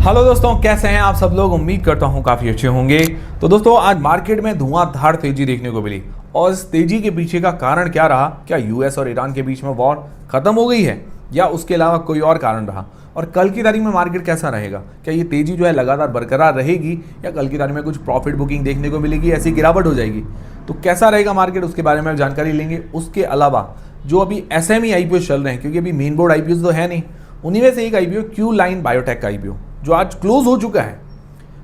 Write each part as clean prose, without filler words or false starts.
Hello दोस्तों, कैसे हैं आप सब लोग। उम्मीद करता हूं काफ़ी अच्छे होंगे। तो दोस्तों, आज मार्केट में धुआंधार तेजी देखने को मिली और इस तेजी के पीछे का कारण क्या रहा। क्या यूएस और ईरान के बीच में वॉर खत्म हो गई है या उसके अलावा कोई और कारण रहा, और कल की तारीख में मार्केट कैसा रहेगा। क्या ये तेजी जो है लगातार बरकरार रहेगी या कल की तारीख में कुछ प्रॉफिट बुकिंग देखने को मिलेगी, ऐसी गिरावट हो जाएगी। तो कैसा रहेगा मार्केट, उसके बारे में जानकारी लेंगे। उसके अलावा जो अभी एसएमई आईपीओ चल रहे हैं, क्योंकि अभी मेन बोर्ड आईपीओ तो है नहीं, उन्हीं में से एक आईपीओ क्यू लाइन बायोटेक का आईपीओ जो आज क्लोज हो चुका है।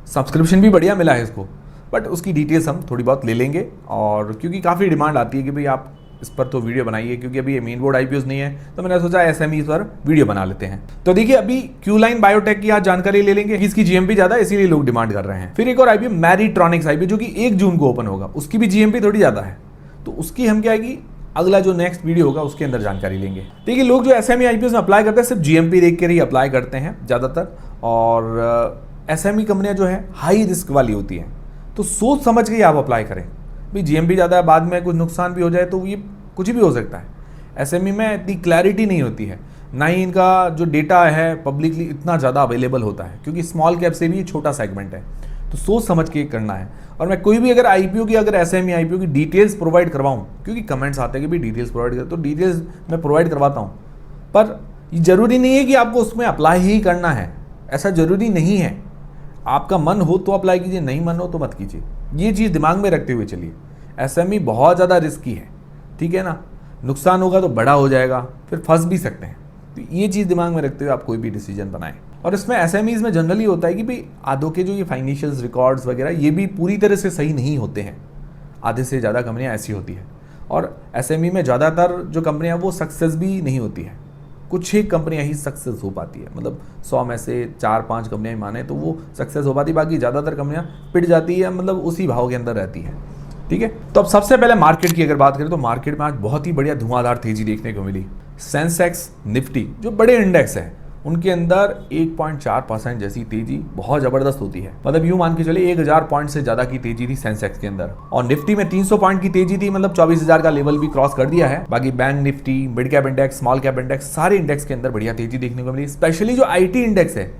सब्सक्रिप्शन भी बढ़िया मिला है इसको, बट उसकी डिटेल्स हम थोड़ी बहुत ले लेंगे। और क्योंकि काफ़ी डिमांड आती है कि भाई आप इस पर तो वीडियो बनाइए, क्योंकि अभी ये मेन बोर्ड आईपीओस नहीं है, तो मैंने सोचा एसएमई पर वीडियो बना लेते हैं। तो देखिए, अभी क्यू लाइन बायोटेक की आज जानकारी ले लेंगे। इसकी जीएमपी ज़्यादा है, इसीलिए लोग डिमांड कर रहे हैं। फिर एक और आईपीओ मैरीट्रॉनिक्स आईपीओ जो कि 1 जून को ओपन होगा, उसकी भी जीएमपी थोड़ी ज़्यादा है, तो उसकी हम क्या है कि अगला जो नेक्स्ट वीडियो होगा उसके अंदर जानकारी लेंगे। देखिए, लोग जो एसएमई आईपीओस में अप्लाई करते हैं सिर्फ जीएमपी देख कर ही अप्लाई करते हैं ज़्यादातर, और एसएमई कंपनियां जो है हाई रिस्क वाली होती हैं, तो सोच समझ के ही आप अप्लाई करें। भाई जीएमपी ज़्यादा है, बाद में कुछ नुकसान भी हो जाए तो ये कुछ भी हो सकता है। एसएमई में इतनी क्लैरिटी नहीं होती है, ना ही इनका जो डेटा है पब्लिकली इतना ज़्यादा अवेलेबल होता है, क्योंकि स्मॉल कैप से भी छोटा सेगमेंट है, तो सोच समझ के करना है। और मैं कोई भी अगर आईपीओ की, अगर एसएमई आईपीओ की डिटेल्स प्रोवाइड करवाऊँ, क्योंकि कमेंट्स आते हैं कि भाई डिटेल्स प्रोवाइड कर, तो डिटेल्स मैं प्रोवाइड करवाता हूँ, पर ये ज़रूरी नहीं है कि आपको उसमें अप्लाई ही करना है। ऐसा ज़रूरी नहीं है। आपका मन हो तो अप्लाई कीजिए, नहीं मन हो तो मत कीजिए। ये चीज़ दिमाग में रखते हुए चलिए। एसएमई बहुत ज़्यादा रिस्की है, ठीक है ना। नुकसान होगा तो बड़ा हो जाएगा, फिर फंस भी सकते हैं। तो ये चीज़ दिमाग में रखते हुए आप कोई भी डिसीजन बनाएं। और इसमें एसएमईज़ में जनरली होता है कि भाई आधों के जो ये फाइनेंशियल रिकॉर्ड्स वगैरह ये भी पूरी तरह से सही नहीं होते हैं। आधे से ज़्यादा कंपनियाँ ऐसी होती है, और एसएमई में ज़्यादातर जो कंपनियाँ वो सक्सेस भी नहीं होती है। कुछ ही कंपनियां ही सक्सेस हो पाती है, मतलब 100 में से 4-5 कंपनियां माने तो वो सक्सेस हो पाती, बाकी ज़्यादातर कंपनियां पिट जाती है, मतलब उसी भाव के अंदर रहती है। ठीक है, तो अब सबसे पहले मार्केट की अगर बात करें तो मार्केट में आज बहुत ही बढ़िया धुआंधार तेजी देखने को मिली। सेंसेक्स, निफ्टी जो बड़े इंडेक्स है उनके अंदर 1.4% जैसी तेजी बहुत जबरदस्त होती है। मतलब यूं मान के चले 1000 पॉइंट से ज्यादा की तेजी थी सेंसेक्स के अंदर, और निफ्टी में 300 पॉइंट की तेजी थी, मतलब 24,000 का लेवल भी क्रॉस कर दिया है। बाकी bank Nifty, mid cap index, small cap index, सारे इंडेक्स के अंदर बढ़िया तेजी देखने को मिली। स्पेशली जो आईटी इंडेक्स है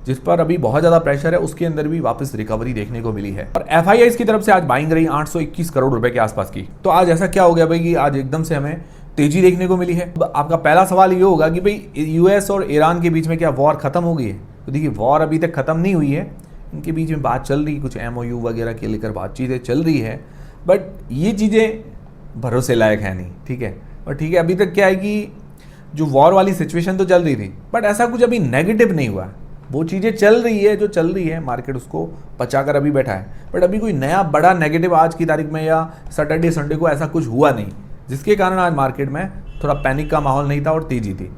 जिस पर अभी बहुत ज्यादा प्रेशर है, उसके अंदर भी वापस रिकवरी देखने को मिली है। और एफआईआईज की तरफ से आज बाइंग रही 821 करोड़ रुपए के आसपास की। तो आज ऐसा क्या हो गया भाई कि आज एकदम से हमें तेजी देखने को मिली है। अब आपका पहला सवाल ये होगा कि भाई यूएस और ईरान के बीच में क्या वॉर खत्म हो गई है। तो देखिए, वॉर अभी तक खत्म नहीं हुई है, इनके बीच में बात चल रही, कुछ एमओयू वगैरह के लेकर बातचीतें चल रही है, बट ये चीज़ें भरोसे लायक है नहीं। ठीक है, और ठीक है, अभी तक क्या है कि जो वॉर वाली सिचुएशन तो चल रही थी, बट ऐसा कुछ अभी नेगेटिव नहीं हुआ। वो चीज़ें चल रही है जो चल रही है, मार्केट उसको पचाकर अभी बैठा है, बट अभी कोई नया बड़ा नेगेटिव आज की तारीख में या सैटरडे संडे को ऐसा कुछ हुआ नहीं, जिसके कारण आज मार्केट में थोड़ा पैनिक का माहौल नहीं था और तेजी थी।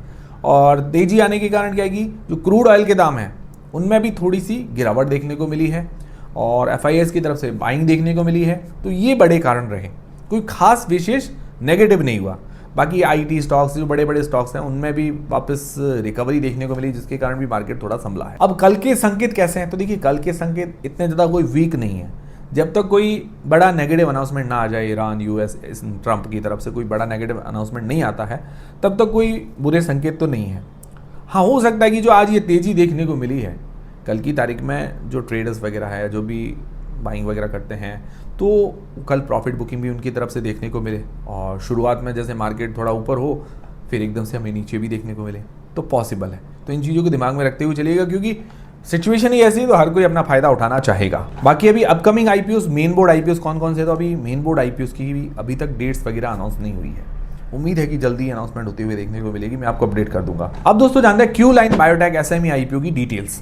और तेजी आने के कारण क्या है कि जो क्रूड ऑयल के दाम हैं उनमें भी थोड़ी सी गिरावट देखने को मिली है, और एफआईआईज की तरफ से बाइंग देखने को मिली है। तो ये बड़े कारण रहे, कोई खास विशेष नेगेटिव नहीं हुआ। बाकी आईटी स्टॉक्स, जो बड़े बड़े स्टॉक्स हैं, उनमें भी वापस रिकवरी देखने को मिली, जिसके कारण भी मार्केट थोड़ा संभला है। अब कल के संकेत कैसे हैं, तो देखिए कल के संकेत इतने ज़्यादा कोई वीक नहीं है। जब तक कोई बड़ा नेगेटिव अनाउंसमेंट ना आ जाए, ईरान, यूएस, ट्रंप की तरफ से कोई बड़ा नेगेटिव अनाउंसमेंट नहीं आता है, तब तक कोई बुरे संकेत तो नहीं है। हाँ, हो सकता है कि जो आज ये तेज़ी देखने को मिली है कल की तारीख में, जो ट्रेडर्स वगैरह है, जो भी बाइंग वगैरह करते हैं, तो कल प्रॉफिट बुकिंग भी उनकी तरफ से देखने को मिले, और शुरुआत में जैसे मार्केट थोड़ा ऊपर हो फिर एकदम से हमें नीचे भी देखने को मिले, तो पॉसिबल है। तो इन चीज़ों को दिमाग में रखते हुए चलिएगा, क्योंकि सिचुएशन ही ऐसी है तो हर कोई अपना फायदा उठाना चाहेगा। बाकी अभी upcoming IPOs, main board IPOs कौन कौन से, तो अभी मेन बोर्ड आईपीओस की भी अभी तक डेट्स वगैरह अनाउंस नहीं हुई है। उम्मीद है कि जल्दी अनाउंसमेंट होते हुए देखने को मिलेगी, मैं आपको अपडेट कर दूंगा। अब दोस्तों जानते हैं Q line biotech SME IPO की डिटेल्स।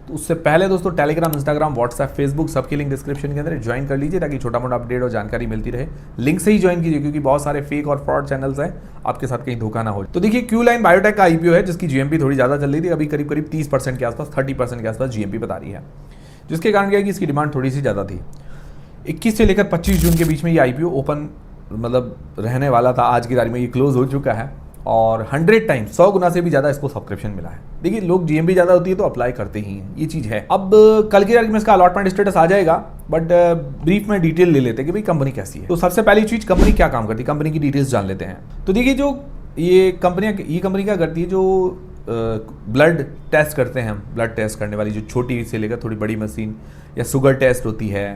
तो उससे पहले दोस्तों टेलीग्राम, इंस्टाग्राम, व्हाट्सएप, फेसबुक सबके लिंक डिस्क्रिप्शन के अंदर ज्वाइन कर लीजिए, ताकि छोटा मोटा अपडेट और जानकारी मिलती रहे। लिंक से ही ज्वाइन कीजिए, क्योंकि बहुत सारे फेक और फ्रॉड चैनल्स हैं, आपके साथ कहीं धोखा ना हो। तो देखिए, क्यू लाइन बायोटेक का आईपीओ है जिसकी जीएमपी थोड़ी ज़्यादा चल रही थी, अभी करीब करीब 30% के आसपास, 30% के आसपास जीएमपी बता रही है, जिसके कारण क्या है कि इसकी डिमांड थोड़ी सी ज़्यादा थी। 21 से लेकर 25 जून के बीच में ये आईपीओ ओपन मतलब रहने वाला था। आज की तारीख में ये क्लोज हो चुका है, और 100 टाइम्स, 100 गुना से भी ज़्यादा इसको सब्सक्रिप्शन मिला है। देखिए, लोग जीएमपी ज़्यादा होती है तो अप्लाई करते ही हैं, ये चीज़ है। अब कल की तारीख में इसका अलॉटमेंट स्टेटस आ जाएगा, बट ब्रीफ में डिटेल ले लेते हैं कि भाई कंपनी कैसी है। तो सबसे पहली चीज़, कंपनी क्या काम करती है, कंपनी की डिटेल्स जान लेते हैं। तो देखिए, जो ये कंपनी क्या करती है, जो ब्लड टेस्ट करते हैं हम, ब्लड टेस्ट करने वाली जो छोटी से लेकर थोड़ी बड़ी मशीन, या शुगर टेस्ट होती है,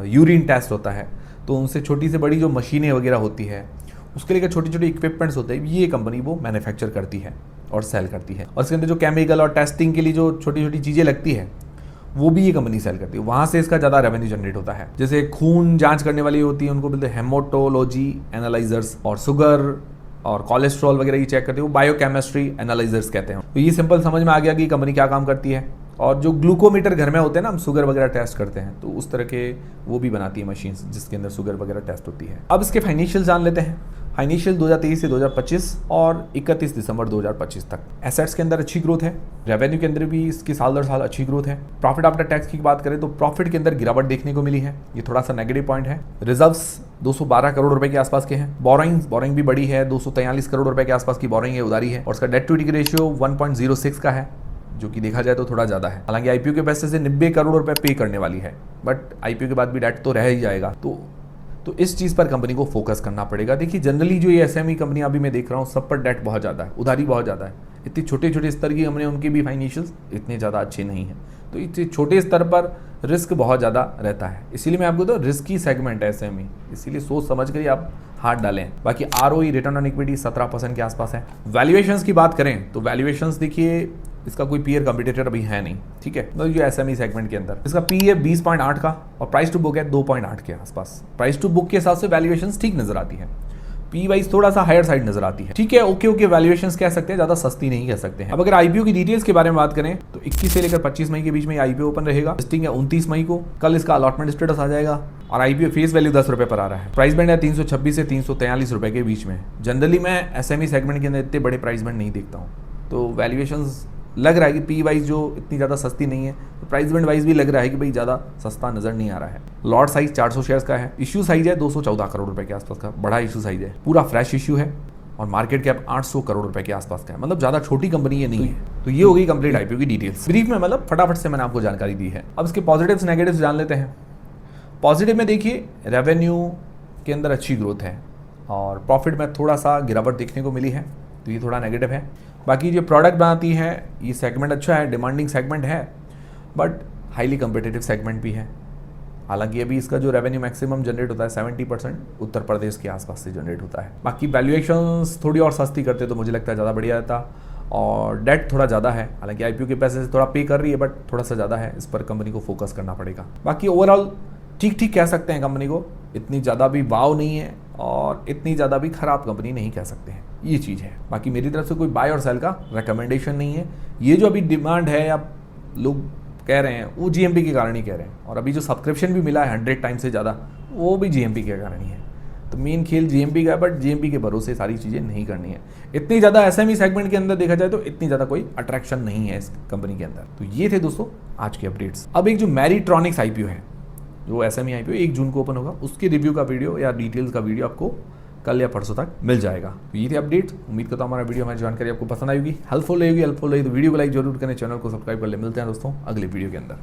यूरिन टेस्ट होता है, तो उनसे छोटी से बड़ी जो मशीनें वगैरह होती है उसके लिए छोटी छोटी इक्विपमेंट्स होते हैं, ये कंपनी वो मैन्युफैक्चर करती है और सेल करती है। और इसके अंदर जो केमिकल और टेस्टिंग के लिए जो छोटी छोटी चीज़ें लगती है वो भी ये कंपनी सेल करती है, वहाँ से इसका ज़्यादा रेवेन्यू जनरेट होता है। जैसे खून जांच करने वाली होती है उनको बोलते हैं हेमोटोलॉजी एनालाइजर्स, और शुगर और कोलेस्ट्रॉल वगैरह ये चेक करते हैं वो बायोकेमिस्ट्री एनालाइजर्स कहते हैं। तो ये सिंपल समझ में आ गया कि कंपनी क्या काम करती है। और जो ग्लूकोमीटर घर में होते हैं ना, हम शुगर वगैरह टेस्ट करते हैं, तो उस तरह के वो भी बनाती है मशीन्स जिसके अंदर शुगर वगैरह टेस्ट होती है। अब इसके फाइनेंशियल जान लेते हैं। फाइनेंशियल 2023 से 2025 और 31 दिसंबर 2025 तक एसेट्स के अंदर अच्छी ग्रोथ है, रेवेन्यू के अंदर भी इसकी साल दर साल अच्छी ग्रोथ है। प्रॉफिट आफ्टर टैक्स की बात करें तो प्रॉफिट के अंदर गिरावट देखने को मिली है, ये थोड़ा सा नेगेटिव पॉइंट है। रिजर्व्स 212 करोड़ रुपए के आसपास के हैं। बोरिंग भी बड़ी है, 243 करोड़ रुपए के आसपास की बोरिंग है, उधारी है। और इसका डेट टू इक्विटी रेशियो 1.06 का है, जो कि देखा जाए तो थोड़ा ज़्यादा है। हालांकि आईपीओ के पैसे से 90 करोड़ रुपए पे करने वाली है, बट आईपीओ के बाद भी डेट तो रह ही जाएगा। तो इस चीज़ पर कंपनी को फोकस करना पड़ेगा। देखिए जनरली जो ये एसएमई कंपनी अभी मैं देख रहा हूँ सब पर डेट बहुत ज़्यादा है, उधारी बहुत ज़्यादा है। इतनी छोटे छोटे स्तर की कंपनी, उनके भी फाइनेंशियल्स इतने ज़्यादा अच्छे नहीं हैं, तो इतने छोटे स्तर पर रिस्क बहुत ज़्यादा रहता है। इसीलिए मैं आपको तो रिस्की सेगमेंट है एसएमई, इसीलिए सोच समझ कर आप हाथ डालें। बाकी आरओई रिटर्न ऑन इक्विटी 17% के आसपास है। वैल्यूएशंस की बात करें तो वैल्यूएशंस देखिए इसका कोई पीयर कंपटीटर अभी है नहीं, ठीक है। तो ये एसएमई सेगमेंट के अंदर इसका पी है 20.8 का और प्राइस टू बुक है 2.8 के आसपास। प्राइस टू बुक के हिसाब से वैल्यूएशंस ठीक नजर आती है, पी वाइज थोड़ा सा हायर साइड नजर आती है, ठीक है। ओके वैल्यूएशंस कह सकते हैं, ज्यादा सस्ती नहीं कह सकते हैं। अब अगर आईपीओ की डिटेल्स के बारे में बात करें तो 21 से लेकर 25 मई के बीच में आईपीओ ओपन रहेगा। लिस्टिंग है 29 मई को, कल इसका अलॉटमेंट स्टेटस आ जाएगा और आईपीओ फेस वैल्यू 10 रुपए पर आ रहा है। प्राइस बैंड है 326 से 343 रुपए के बीच में। जनरली मैं एसएमई सेगमेंट के अंदर इतने बड़े प्राइस बैंड नहीं देखता हूँ, तो वैल्यूएशंस लग रहा है कि पी वाइज जो इतनी ज़्यादा सस्ती नहीं है, तो प्राइस बैंड वाइज भी लग रहा है कि भाई ज़्यादा सस्ता नज़र नहीं आ रहा है। लॉट साइज 400 शेयर्स का है। इशू साइज है 214 करोड़ रुपए के आसपास का, बड़ा इशू साइज है, पूरा फ्रेश इशू है। और मार्केट कैप 800 करोड़ रुपए के आसपास का है, मतलब ज़्यादा छोटी कंपनी ये नहीं है। तो ये हो गई कंप्लीट आईपीओ की डिटेल्स। ब्रीफ में मतलब फटाफट से मैंने आपको जानकारी दी है। अब इसके पॉजिटिव्स नेगेटिव्स जान लेते हैं। पॉजिटिव में देखिए रेवेन्यू के अंदर अच्छी ग्रोथ है और प्रॉफिट में थोड़ा सा गिरावट देखने को मिली है, तो ये थोड़ा नेगेटिव है। बाकी जो प्रोडक्ट बनाती है ये सेगमेंट अच्छा है, डिमांडिंग सेगमेंट है, बट हाईली कम्पिटिटिव सेगमेंट भी है। हालांकि अभी इसका जो रेवेन्यू मैक्सिमम जनरेट होता है 70% उत्तर प्रदेश के आसपास से जनरेट होता है। बाकी वैल्यूएशंस थोड़ी और सस्ती करते तो मुझे लगता है ज़्यादा बढ़िया रहता। और डेट थोड़ा ज़्यादा है, हालांकि आईपीओ के पैसे से थोड़ा पे कर रही है, बट थोड़ा सा ज़्यादा है, इस पर कंपनी को फोकस करना पड़ेगा। बाकी ओवरऑल ठीक ठीक कह सकते हैं कंपनी को, इतनी ज़्यादा भी वाव नहीं है और इतनी ज़्यादा भी ख़राब कंपनी नहीं कह सकते हैं, ये चीज़ है। बाकी मेरी तरफ से कोई बाय और सेल का रिकमेंडेशन नहीं है। ये जो अभी डिमांड है या लोग कह रहे हैं वो जीएमपी के कारण ही कह रहे हैं, और अभी जो सब्सक्रिप्शन भी मिला है 100 टाइम से ज़्यादा, वो भी जीएमपी के कारण ही है। तो मेन खेल जीएमपी का है, बट जीएमपी के भरोसे सारी चीज़ें नहीं करनी है। इतनी ज़्यादा एसएमई सेगमेंट के अंदर देखा जाए तो इतनी ज़्यादा कोई अट्रैक्शन नहीं है इस कंपनी के अंदर। तो ये थे दोस्तों आज के अपडेट्स। अब एक जो मैरीट्रॉनिक्स आईपीओ है, जो एसएमई आईपीओ 1 जून को ओपन होगा, उसके रिव्यू का वीडियो या डिटेल्स का वीडियो आपको कल या परसों तक मिल जाएगा। तो ये थे अपडेट। उम्मीद करता हूँ हमारा वीडियो, हमारी जानकारी आपको पसंद आएगी, हेल्पफुल रहेगी। तो वीडियो को लाइक जरूर करें, चैनल को सब्सक्राइब कर ले। मिलते हैं दोस्तों अगले वीडियो के अंदर।